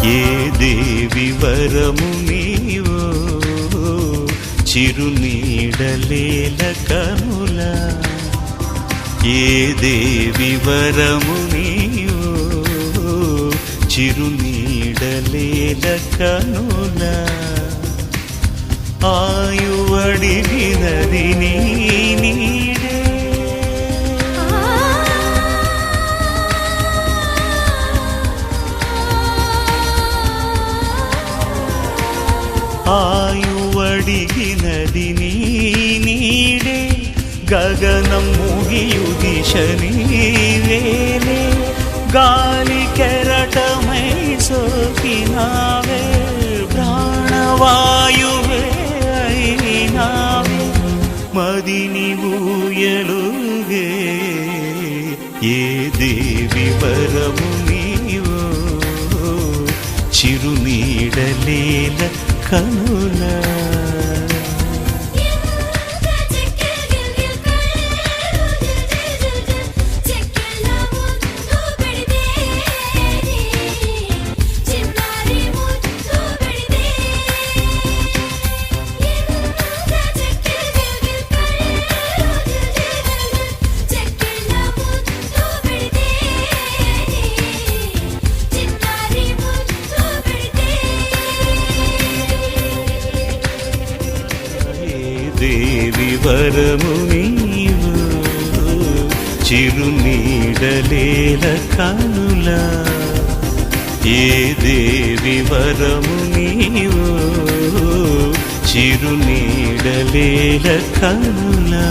ఏ దేవి వరము నీవో చిరునీడలేల కనులా, ఏ దేవి వరము నీవో చిరునీడలేల కనులా, ఆయువడిగినది నీ నీడే, ఆయువడిగినది నీ నీడే, గగనం ముగియుదిశని వేలే, గాలి కెరటమై సోకినావే, ప్రాణవాయువే అయినావే, మదిని ఊయలుగే. ఏ దేవి వరము నీవో చిరునీడలేల కనులా, దేవి వరము నీవు చిరునీడలేల కనులా, ఏ దేవి వరము నీవు చిరునీడలేల కనులా.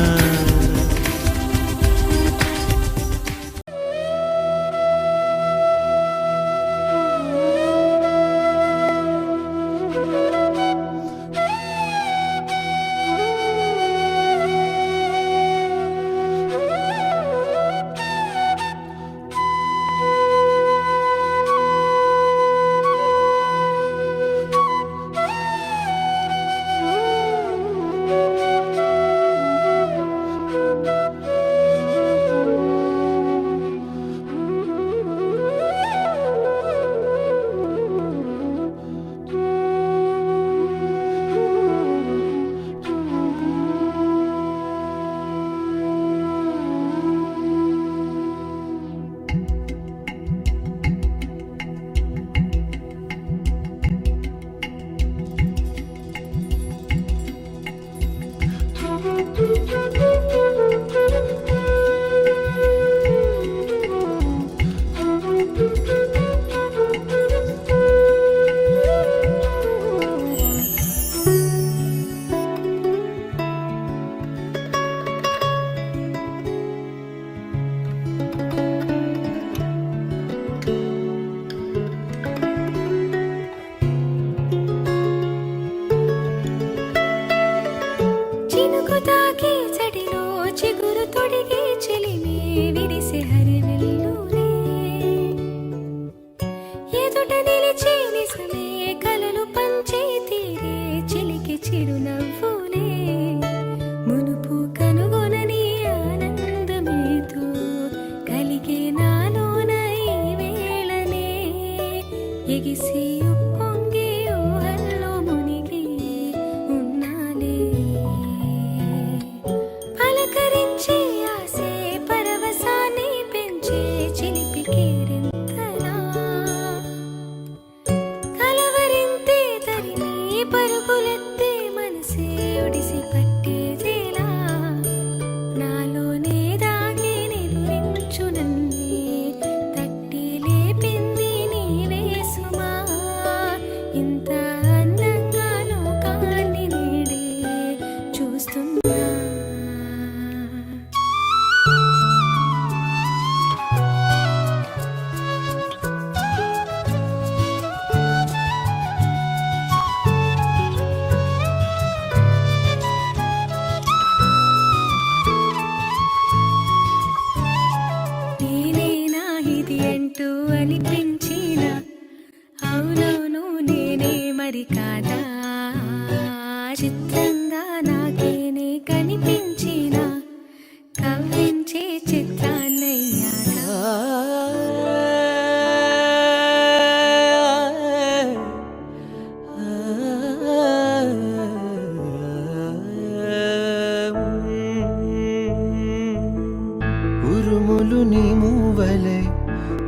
ఉరుములు నీ మూవలై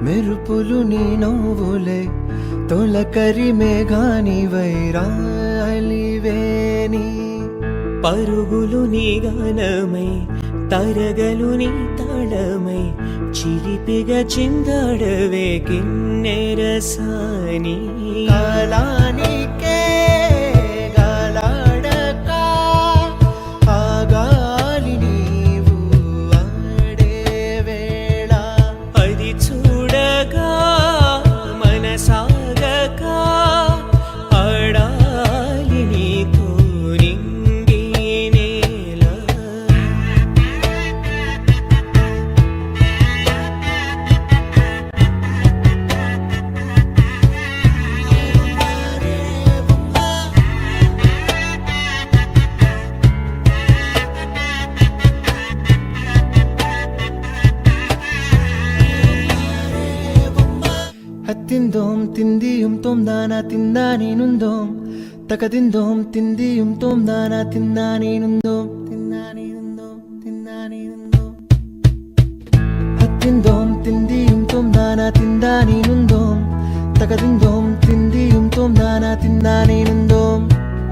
మెరుపులు నీ నవ్వులై తొలకరి మేఘాని వైరాలివేని పరుగులు నీ గానమై తరగలు నీ తాళమై చిలిపిగా చిందాడవే కిన్నెరసాని కాలానికే గాలాడక ఆగాలి నీవు ఆడే వేళ అది చూడగా మనసాగక ఆడాలి నీతో నింగి నేల അത്തിന്തോം തിന്തിയും തോം ദാന തിന്നാനേനുന്തോം തകതിന്തോം തിന്തിയും തോം ദാന തിന്നാനേനുന്തോം തിന്നാനേനുന്തോം തിന്നാനേനുന്തോം അത്തിന്തോം തിന്തിയും തോം ദാന തിന്നാനേനുന്തോം തകതിന്തോം തിന്തിയും തോം ദാന തിന്നാനേനുന്തോം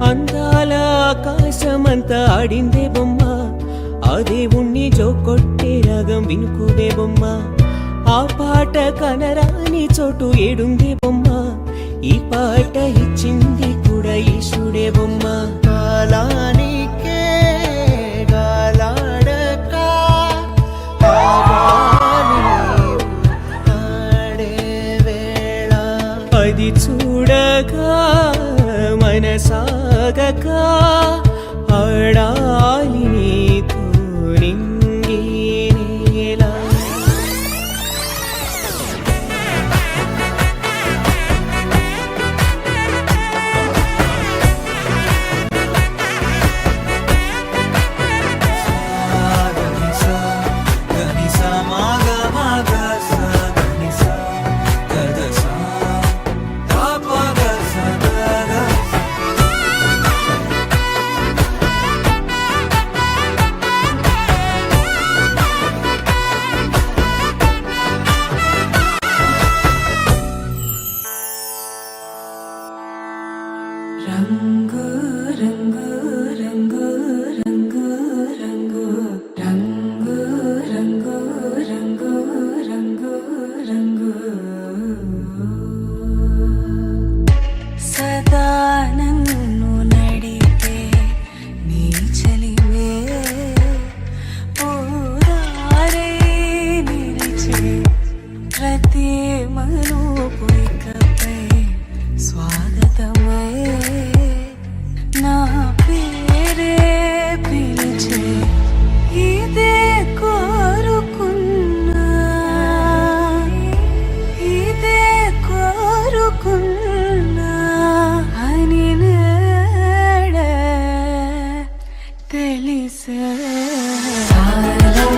అందాల ఆకాశమంతా ఆడిందే బొమ్మ అదే ఉన్ని జోకొట్టే రాగం వినుకువే బొమ్మ ఆ పాట కనరాని చోటు ఏడుంది బొమ్మ ఈ పాట ఇచ్చింది కూడా ఈశుడే బొమ్మ కాలానికే గాలాడక ఆగాలి నీవు ఆడే వేళ అది చూడగా మనసాగక ఆడాలి నీతో నింగి నేల రంగు రంగు రంగు రంగు రంగు రంగు రంగు రంగు రంగు రంగు సదా నన్ను నడిపే నీ చలివే పూరారే నిలిచే ప్రతి మనుపు ఇకపై స్వాగతమై నా పేరే పిలిచే ఇదే కోరుకున్నా ఇదే కోరుకున్నా అని నేడే తెలిసే కాలం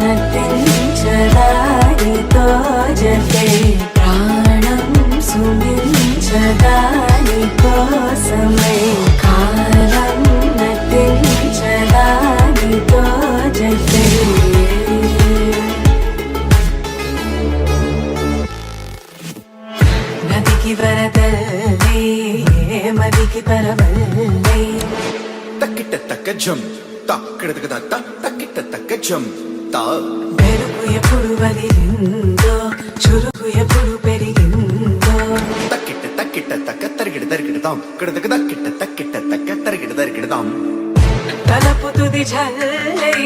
నటించడానితో జతే ప్రాణం సుమించదాని కోసమై కాలం నటించడానితో జతే నదికి వరదల్లి మదికి పరవల్లి తక్కిట తక్క జం తక్కిట తక్కిట తక్క జం తా మెరుపు ఎప్పుడు వదిలిందో చురుకు ఎప్పుడు పెరిగిందో తక్కిట తక్కిట తక్క తరిగిడ తరిగిడదాం కిడదక తక్కిట తక్కిట తక్క తరిగిడ తరిగిడదాం తలపు తుది జల్లై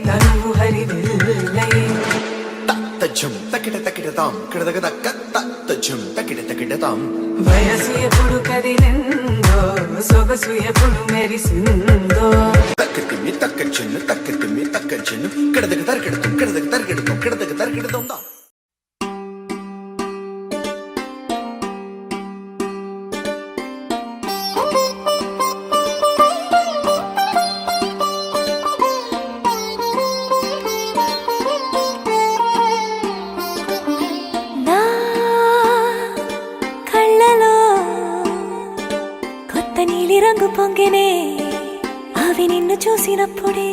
తనువు హరివిల్లై తజ్జం తక్కిట తక్కిడదాం కిడదక తక్క తజ్జం తక్కిట తక్కిడదాం వయసు ఎప్పుడు కదిలిందో సొగసు ఎప్పుడు మెరిసిందో తక్కతిమ్మి తక్కచ్చెన్ను తక్కతిమ్మి తక్కచ్చెన్ను కిడదక తరిగిడతాం కిడదక తరిగిడతాం కిడదక తరిగిడదాం దా నా కళ్ళలో కొత్త నీలి రంగు పొంగెనే అవి నిన్ను చూసినప్పుడే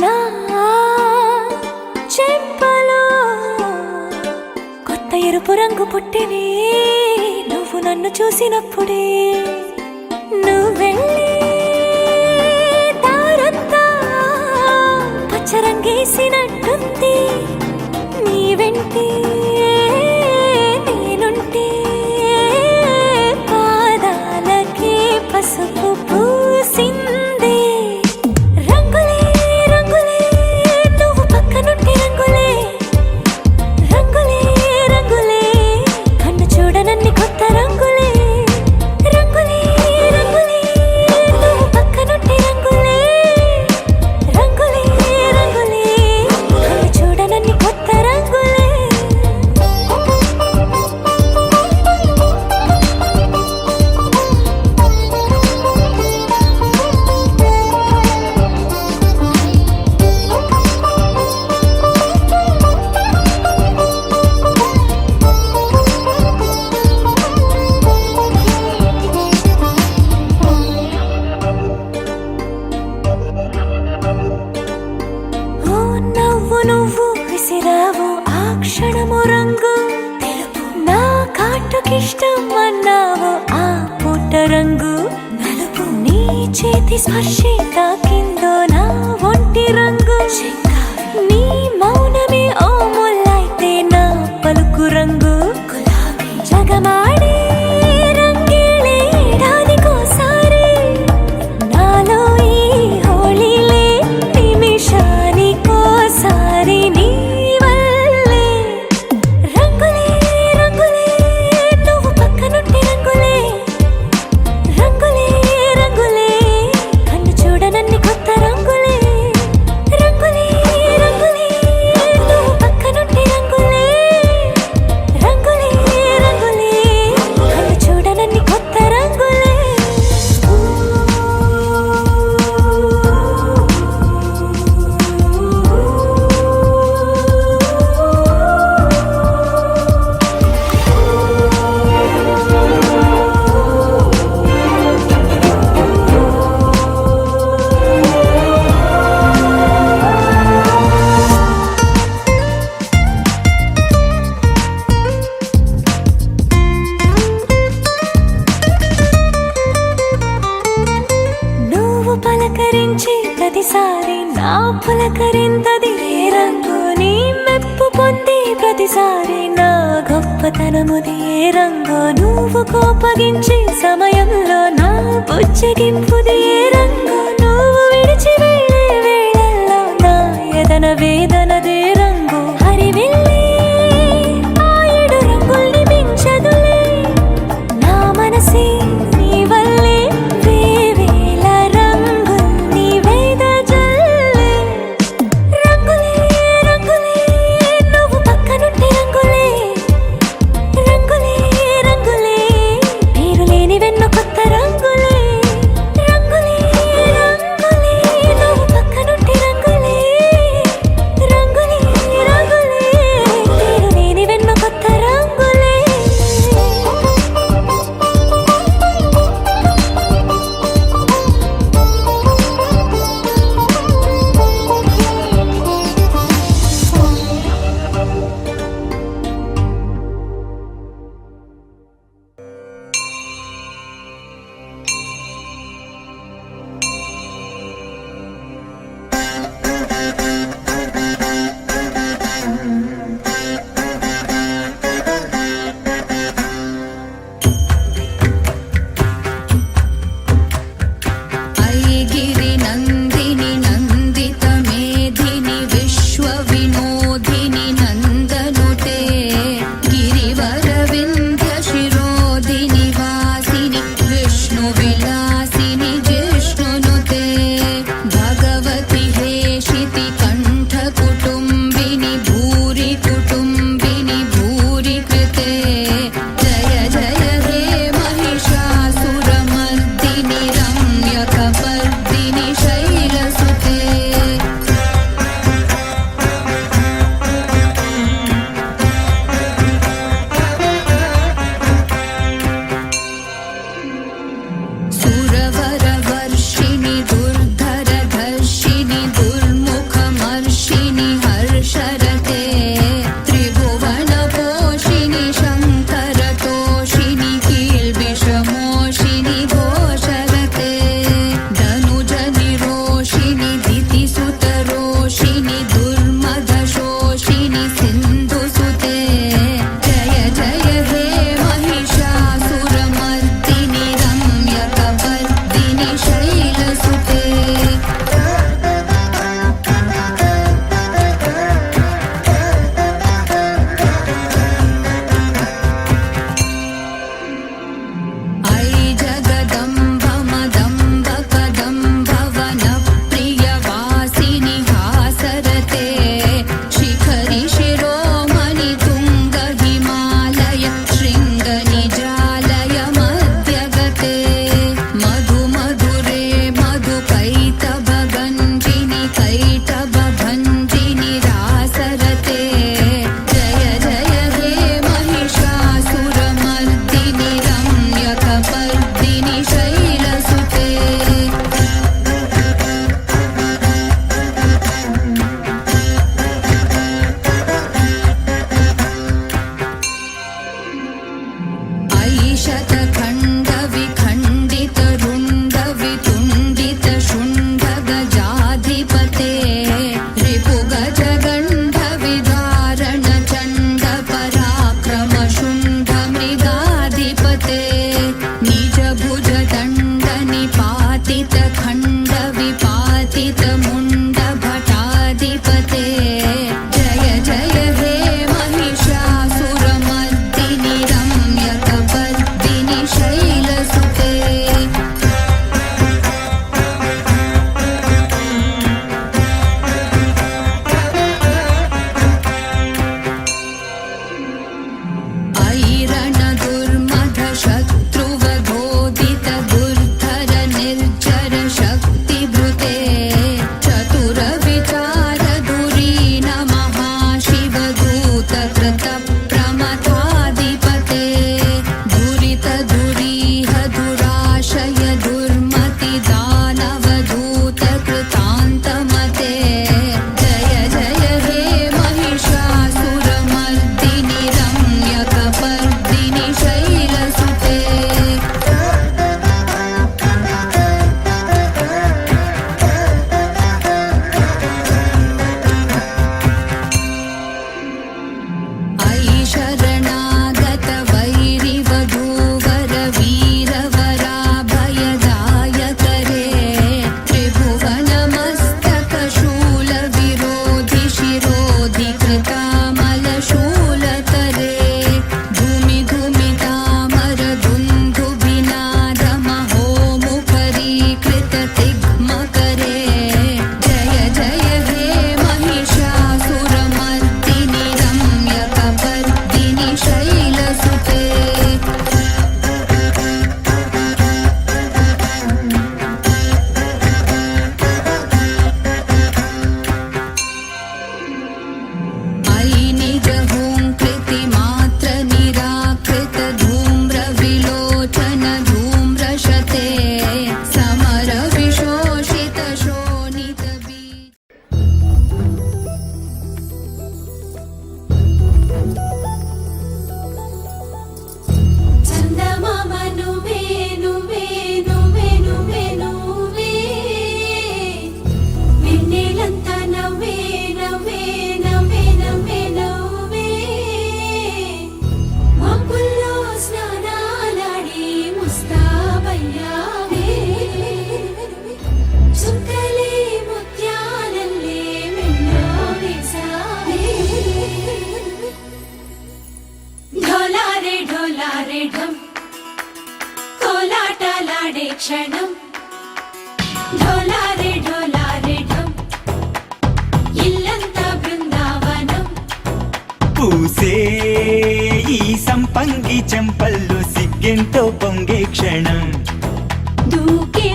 నా ఎరుపు రంగు పుట్టినే నువ్వు నన్ను చూసినప్పుడే. నువ్వెళ్ళి దారంతా పచ్చరంగేసినట్టుంది. నీ వెంటే నేనుంటే పాదాలకే పసుపు పూసిందే. రంగులే రంగులే నువ్వు పక్కనుంటే రంగులే. రంగులే రంగులే కన్ను చూడనన్ని కొత్త రంగులే. రంగులే రంగులే నువ్వు పక్కనుంటే రంగులే. రంగులే రంగులే కన్ను చూడనన్ని కొత్త రంగులే. ఓ నవ్వు నువ్వు విసిరావు ఆ క్షణము రంగు తెలుపు. నా కాటుకిష్టం అన్నావు ఆ పుట్ట రంగు నలుపు. నీ చేతి స్పర్శే తాకిందో నా ఒంటి రంగు. నీ మౌనమే ఓ ముల్లైతే నా పలుకు రంగు గులాబీ. జగమాడే రంగేళే ఏడాదికోసారి నాలో ఈ హోళీలే నిమిషానికోసారి నీ వల్లే. రంగులే రంగులే నువ్వు పక్కనుంటే రంగులే. రంగులే రంగులే కన్ను చూడనన్ని కొత్త రంగులే. రంగులే రంగులే నువ్వు పక్కనుంటే రంగులే. రంగులే రంగులే కన్ను చూడనన్ని కొత్త రంగులే. నువ్వు పలకరించి ప్రతిసారి నా పులకరింతది ఏ రంగు. నీ మెప్పు పొంది ప్రతిసారి నా గొప్పతనముది ఏ రంగు. నువ్వు కోపగించి సమయంలో నా బుజ్జగింపుది ఏ రంగు. నువ్వు విడిచి వెళ్ళే వేళల్లో నా ఎదన వేదనదే రంగు. హరివిల్లే ఆ ఏడు రంగుల్ని మించదులే. నా మనసే నీ వల్లే వేవేల రంగుల్ని వెదజల్లే. రంగులే రంగులే నువ్వు పక్కనుంటే రంగులే. రంగులే రంగులే పేరు లేని వెన్ను కొత్త రంగులే. రంగులే రంగులే క్షణం ఢోలారే ఢోలారే ఢం ఇల్లంతా బృందావనం పూసే ఈ సంపంగి చెంపల్లో సిగ్గెంతో పొంగే క్షణం దూకే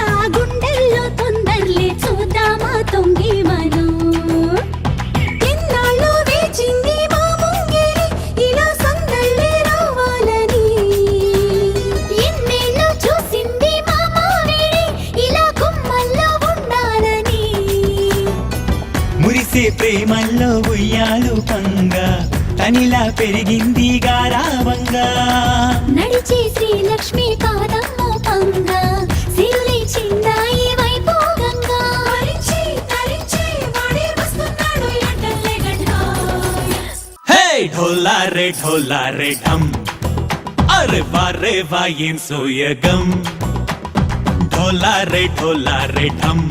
ఆ గుండెల్లో తొందరలే చూద్దామా తొంగి మనం ఎన్నాళ్ళు వేచింది మా ముంగిలి ఇలా సందళ్ళే రావాలని ఎన్నేళ్ళు చూసింది మా మావిడి ఇలా గుమ్మల్లో ఉండాలని మురిసే ప్రేమల్లో ఉయ్యాలు పంగా తనిలా పెరిగింది గారావంగా నడిచే శ్రీలక్ష్మి పాదమ్మో పంగా సిరులే చిందాయి వైభోగంగా తరించి తరించి వాడే వస్తున్నాడు ఎండలే గడ్డ హే ఢోలా రే ఢమ్ అరే వా ఏం సోయగం ఢోలా రే ఢమ్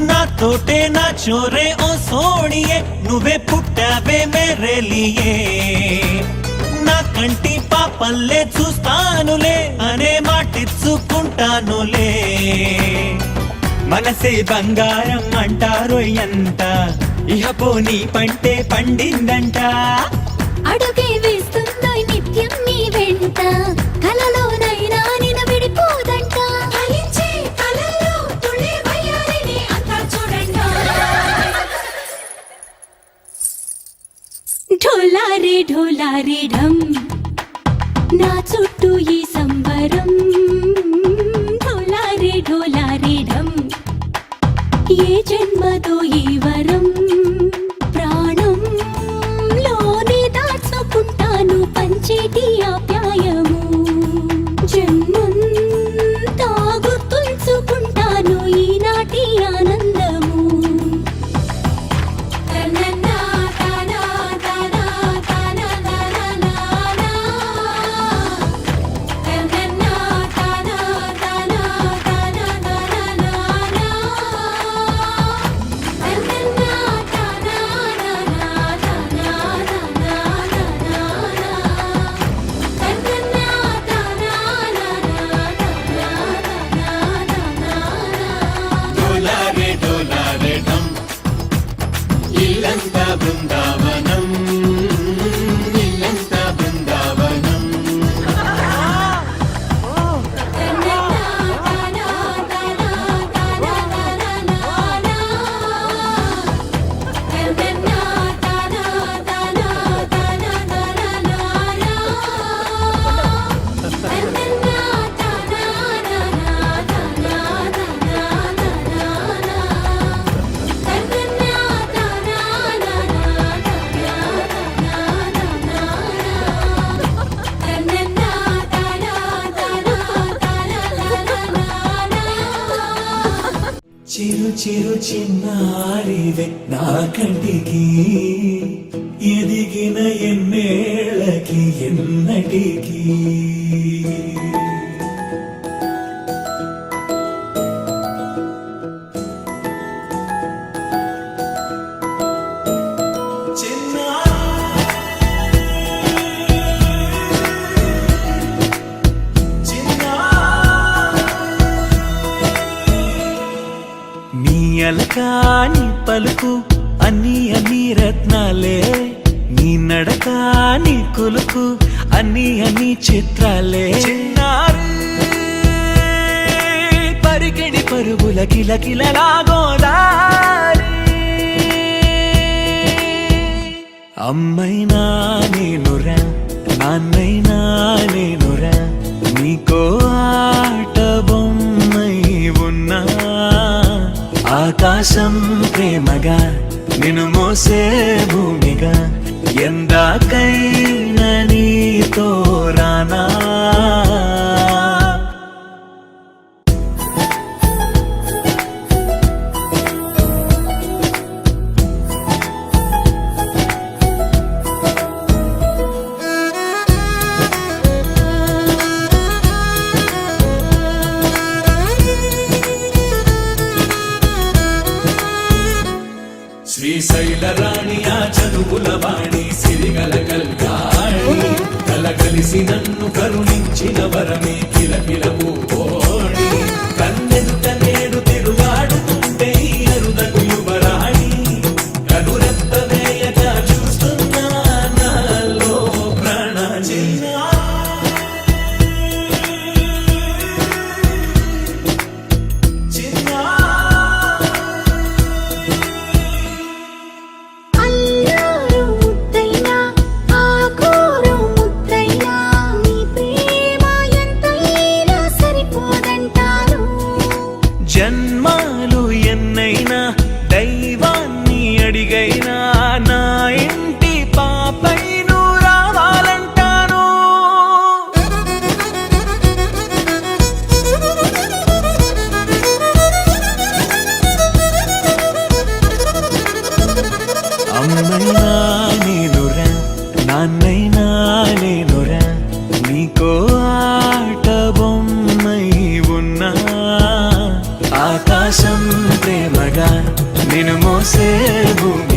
నా తోటే నా చోరే ఓ సోణియే నువ్వే పుట్టావే మేరే లియే నా కంటి పాపల్లే చూస్తానులే అనే మాటిచ్చుకుంటానులే మనసే బంగారం అంటారో ఎంత ఇహ పోనీ పంటే పండిందంట అడుగే వేస్తుందో నిత్యం నీ వెంట కలలోనైనా నిన విడిపోదంట ఫలించే కలల్లో తుళ్ళే వయ్యారిని అంతా చూడండి ఢోలారే ఢమ్ నా చుట్టూ ఈ సంబరం ఢోలారే ఢమ్ ఏ జన్మదో ఈ వరం ప్రాణంలోనే దాచుకుంటాను పంచేటి ఆప్యాయము జన్మంతా గుర్తుంచుకుంటాను ఈనాటి ఆనందము తననా తనా తనా తనా తనా తననా తనా తనా తనా తనా తననా తనా ఢోలారే ఢమ్ ఇల్లంతా బృందావనం ఇల్లంతా బృందావనం చిరు చిరు చిన్నారివే నా కంటికి ఎదిగిన ఎన్నేళ్ళకి ఎన్నటికి నీ అలకాని పలుకు అన్ని రత్నాలే నీ నడక నీ కులుకు అన్ని చిత్రాలే చిన్నారు పరికిణి పరుగుల కిలకిలలాగోదారి అమ్మైనా నేనురా నాన్నైనా నేనురా నీకో ఆట బొమ్మై ఉన్నా ఆకాశం ప్రేమగా నిన్ను మోసే భూమిగా ఎందాకైనా నీతో రానా శ్రీశైల రాణి ఆ చదువుల వాణి సిరిగల కల్యాణి కల కలిసి నన్ను కరుణించిన వరమే కిలకిల పూకోడి కన్నెదుట నేడు తిరుగాడుతుంటే ఈ అరుదకు యువరాణి కనురెప్ప వేయక చూస్తున్నా నాలో ప్రాణ అల్లారు ముద్దైనా ఆకూరు ముద్దైనా నీ ప్రేమ ఎంతైనా సరిపోదంటాను జన్మాలు ఎన్నైనా దైవాన్ని అడిగైనా నా ఇంటి పాపై నువ్వు రావాలంటాను అమ్మనైనా నేనురా నాన్నైనా నేనురా నీకో ఆట బొమ్మై ఉన్నా ఆకాశం ప్రేమగా నిన్ను మోసే భూమి